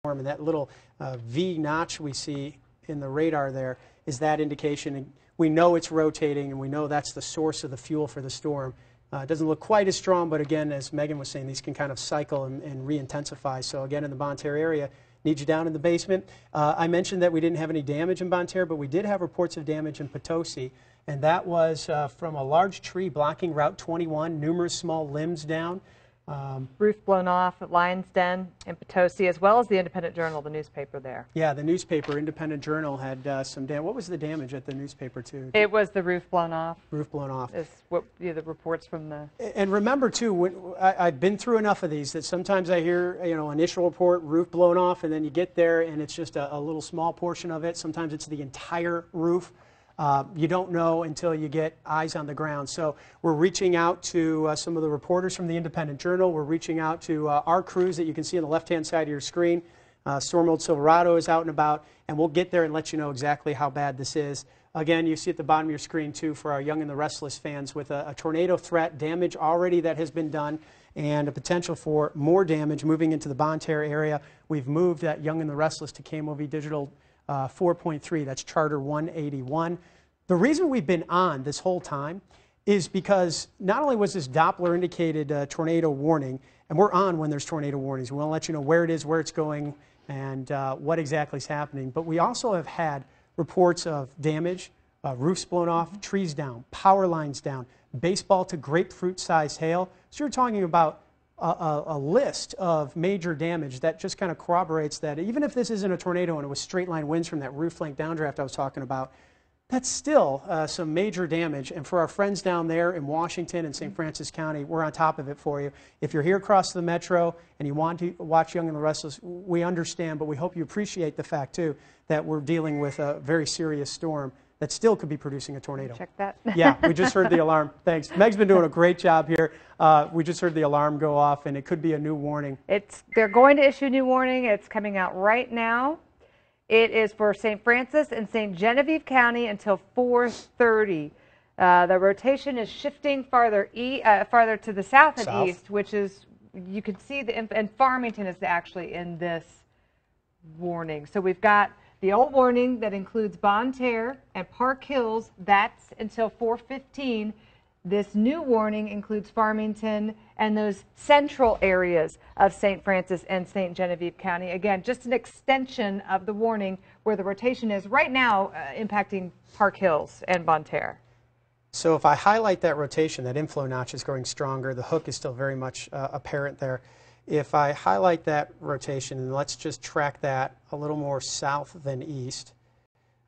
And that little V notch we see in the radar there is that indication. And we know it's rotating, and we know that's the source of the fuel for the storm. It doesn't look quite as strong, but again, as Megan was saying, these can kind of cycle and re-intensify. So again, in the Bonne Terre area, need you down in the basement. I mentioned that we didn't have any damage in Bonne Terre, but we did have reports of damage in Potosi, and that was from a large tree blocking Route 21, numerous small limbs down. Roof blown off at Lion's Den in Potosi, as well as the Independent Journal, the newspaper there. Yeah, the newspaper, Independent Journal, had some damage. What was the damage at the newspaper, too? It was the roof blown off. Roof blown off. Is what the reports from the... And remember, too, I've been through enough of these that sometimes I hear, initial report, roof blown off, and then you get there and it's just a little small portion of it. Sometimes it's the entire roof. You don't know until you get eyes on the ground. So we're reaching out to some of the reporters from the Independent Journal. We're reaching out to our crews that you can see on the left-hand side of your screen. Storm Old Silverado is out and about, and we'll get there and let you know exactly how bad this is. Again, you see at the bottom of your screen, too, for our Young and the Restless fans, with a tornado threat, damage already that has been done, and a potential for more damage moving into the Bonne Terre area. We've moved that Young and the Restless to KMOV Digital 4.3, that's Charter 181. The reason we've been on this whole time is because not only was this Doppler indicated tornado warning, and we're on when there's tornado warnings. We want to let you know where it is, where it's going, and what exactly is happening. But we also have had reports of damage, roofs blown off, trees down, power lines down, baseball to grapefruit-sized hail. So you're talking about a list of major damage that just kind of corroborates that even if this isn't a tornado and it was straight line winds from that roof flank downdraft I was talking about, that's still some major damage. And for our friends down there in Washington and St. Francis County, we're on top of it for you. If you're here across the metro and you want to watch Young and the Restless, we understand, but we hope you appreciate the fact, too, that we're dealing with a very serious storm that still could be producing a tornado. Check that. Yeah, we just heard the alarm. Thanks. Meg's been doing a great job here. We just heard the alarm go off, and it could be a new warning. They're going to issue a new warning. It's coming out right now. It is for St. Francis and St. Genevieve County until 4:30. The rotation is shifting farther to the south and east, which is, you can see, and Farmington is actually in this warning. So we've got the old warning that includes Bonne Terre and Park Hills. That's until 4:15. This new warning includes Farmington and those central areas of St. Francis and St. Genevieve County. Again, just an extension of the warning where the rotation is right now impacting Park Hills and Bonne Terre. So if I highlight that rotation, that inflow notch is growing stronger. The hook is still very much apparent there. If I highlight that rotation, and let's just track that a little more south than east.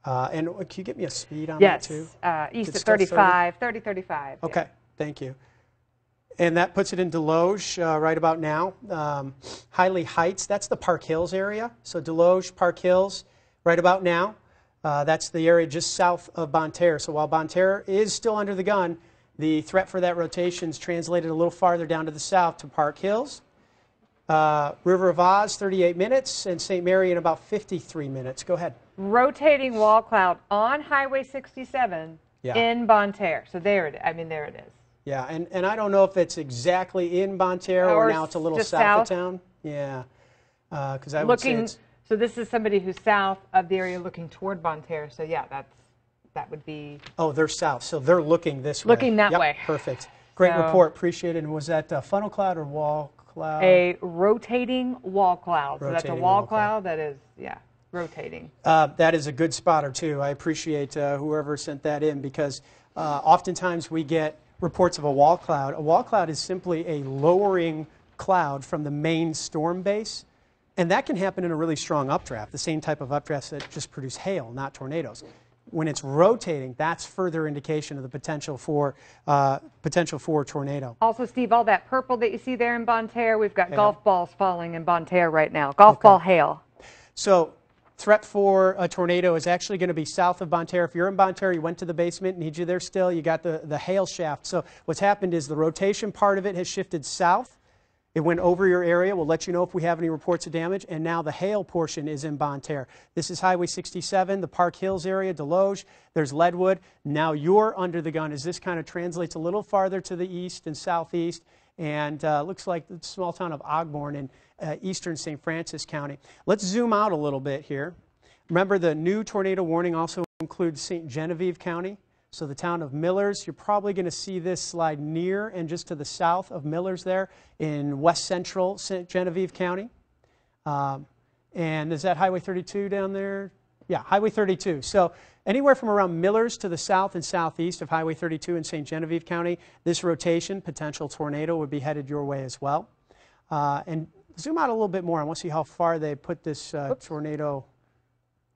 And can you get me a speed on that too? Yes, east at 35, 30, 35. Okay, thank you. And that puts it in Deloge right about now. Hiley Heights, that's the Park Hills area. So Deloge, Park Hills, right about now. That's the area just south of Bonne Terre. So while Bonne Terre is still under the gun, the threat for that rotation is translated a little farther down to the south to Park Hills. River of Oz, 38 minutes, and St. Mary in about 53 minutes. Go ahead. Rotating wall cloud on Highway 67 in Bonne Terre. So there it is. I mean, there it is. Yeah, and I don't know if it's exactly in Bonne Terre or now it's a little south of town. Yeah, because I would say it's... So this is somebody who's south of the area looking toward Bonne Terre. So yeah, that would be... Oh, they're south, so they're looking this way. Looking that way. Perfect. Great report. Appreciate it. And was that funnel cloud or wall cloud? A rotating wall cloud. So that's a wall cloud that is, rotating. That is a good spotter, too. I appreciate whoever sent that in because oftentimes we get reports of a wall cloud. A wall cloud is simply a lowering cloud from the main storm base, and that can happen in a really strong updraft, the same type of updrafts that just produce hail, not tornadoes. When it's rotating, that's further indication of the potential for a tornado. Also, Steve, all that purple that you see there in Bonne Terre, we've got golf balls falling in Bonne Terre right now. Golf ball hail. So threat for a tornado is actually going to be south of Bonne Terre. If you're in Bonne Terre, you went to the basement, need you there still, you got the hail shaft. So what's happened is the rotation part of it has shifted south. It went over your area. We'll let you know if we have any reports of damage. And now the hail portion is in Bonne Terre. This is Highway 67, the Park Hills area, Deloge. There's Leadwood. Now you're under the gun as this kind of translates a little farther to the east and southeast. And looks like the small town of Ogborn. And eastern St. Francis County. Let's zoom out a little bit here. Remember, the new tornado warning also includes St. Genevieve County. So the town of Millers, you're probably going to see this slide near and just to the south of Millers there in west central St. Genevieve County. And is that Highway 32 down there? Yeah, Highway 32. So anywhere from around Millers to the south and southeast of Highway 32 in St. Genevieve County, this rotation, potential tornado, would be headed your way as well. And zoom out a little bit more. I want to see how far they put this tornado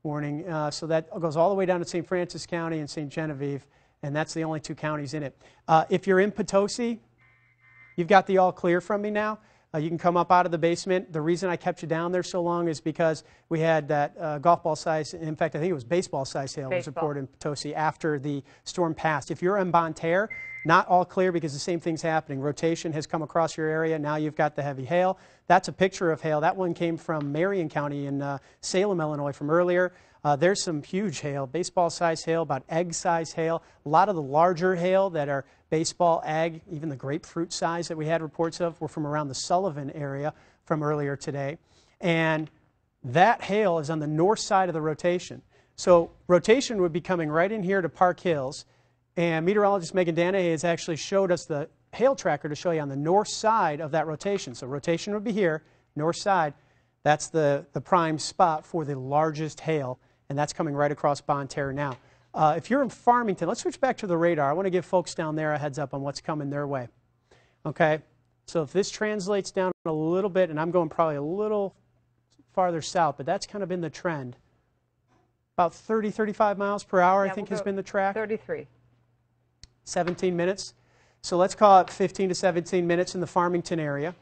warning. So that goes all the way down to St. Francis County and St. Genevieve, and that's the only two counties in it. If you're in Potosi, you've got the all clear from me now. You can come up out of the basement. The reason I kept you down there so long is because we had that golf ball size, in fact, I think it was baseball size hail was reported in Potosi after the storm passed. If you're in Bonne Terre, not all clear because the same thing's happening. Rotation has come across your area. Now you've got the heavy hail. That's a picture of hail. That one came from Marion County in Salem, Illinois from earlier. There's some huge hail, baseball size hail, about egg size hail. A lot of the larger hail that are baseball, egg, even the grapefruit size that we had reports of were from around the Sullivan area from earlier today. And that hail is on the north side of the rotation. So rotation would be coming right in here to Park Hills. And meteorologist Megan Danahay has actually showed us the hail tracker to show you on the north side of that rotation. So rotation would be here, north side. That's the prime spot for the largest hail, and that's coming right across Bonne Terre now. If you're in Farmington, let's switch back to the radar. I want to give folks down there a heads up on what's coming their way. Okay, so if this translates down a little bit, and I'm going probably a little farther south, but that's kind of been the trend. About 30, 35 miles per hour, I think, has been the track. 33. 17 minutes. So let's call it 15 to 17 minutes in the Farmington area.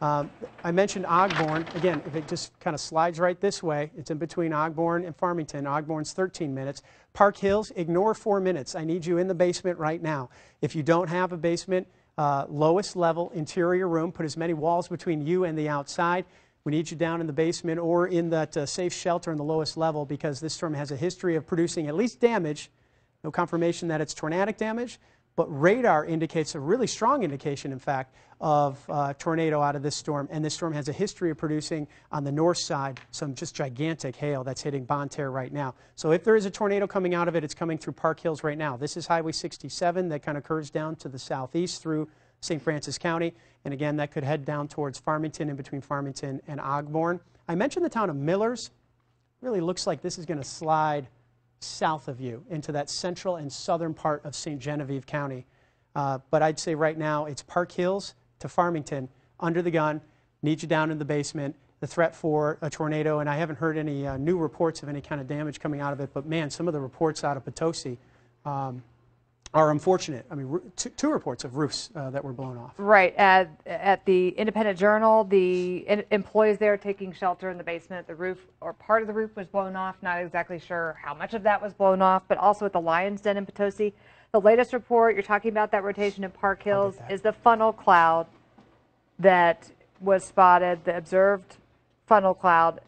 I mentioned Ogborn. Again, if it just kind of slides right this way, it's in between Ogborn and Farmington. Ogborn's 13 minutes. Park Hills, ignore 4 minutes. I need you in the basement right now. If you don't have a basement, lowest level interior room, put as many walls between you and the outside. We need you down in the basement or in that safe shelter in the lowest level because this storm has a history of producing at least damage. No confirmation that it's tornadic damage, but radar indicates a really strong indication, in fact, of tornado out of this storm. And this storm has a history of producing on the north side some just gigantic hail that's hitting Bonne Terre right now. So if there is a tornado coming out of it, it's coming through Park Hills right now. This is Highway 67 that kind of curves down to the southeast through St. Francis County. And again, that could head down towards Farmington, in between Farmington and Ogborn. I mentioned the town of Millers. Really looks like this is going to slide south of you into that central and southern part of St. Genevieve County. But I'd say right now it's Park Hills to Farmington, under the gun, need you down in the basement, the threat for a tornado, and I haven't heard any new reports of any kind of damage coming out of it, but man, some of the reports out of Potosi are unfortunate. I mean, two reports of roofs that were blown off. Right. At the Independent Journal, the employees there taking shelter in the basement, the roof or part of the roof was blown off. Not exactly sure how much of that was blown off, but also at the Lion's Den in Potosi. The latest report, you're talking about that rotation in Park Hills, is the funnel cloud that was spotted, the observed funnel cloud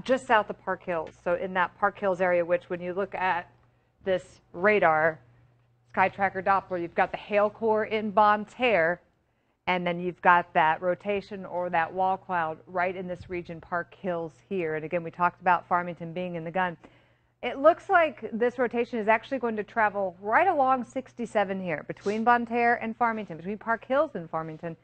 just south of Park Hills. So in that Park Hills area, which when you look at this radar, Sky Tracker Doppler, you've got the hail core in Bonne Terre, and then you've got that rotation or that wall cloud right in this region, Park Hills here. And again, we talked about Farmington being in the gun. It looks like this rotation is actually going to travel right along 67 here, between Bonne Terre and Farmington, between Park Hills and Farmington.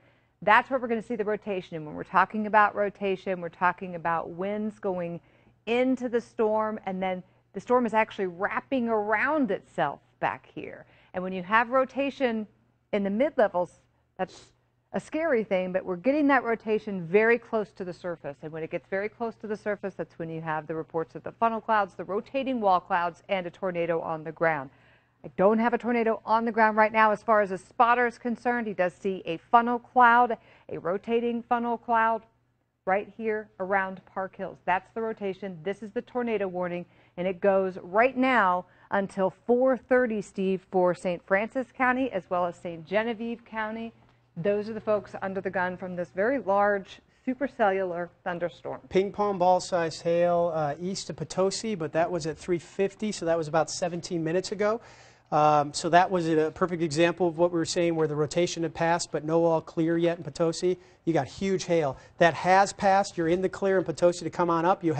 That's where we're going to see the rotation. And when we're talking about rotation, we're talking about winds going into the storm, and then the storm is actually wrapping around itself back here. And when you have rotation in the mid-levels, that's a scary thing, but we're getting that rotation very close to the surface. And when it gets very close to the surface, that's when you have the reports of the funnel clouds, the rotating wall clouds, and a tornado on the ground. I don't have a tornado on the ground right now as far as a spotter is concerned. He does see a funnel cloud, a rotating funnel cloud right here around Park Hills. That's the rotation. This is the tornado warning, and it goes right now until 4:30, Steve, for St. Francis County as well as St. Genevieve County. Those are the folks under the gun from this very large supercellular thunderstorm. Ping pong ball size hail east of Potosi, but that was at 3:50, so that was about 17 minutes ago. So that was a perfect example of what we were saying, where the rotation had passed, but no all clear yet in Potosi. You got huge hail. That has passed. You're in the clear in Potosi to come on up. You have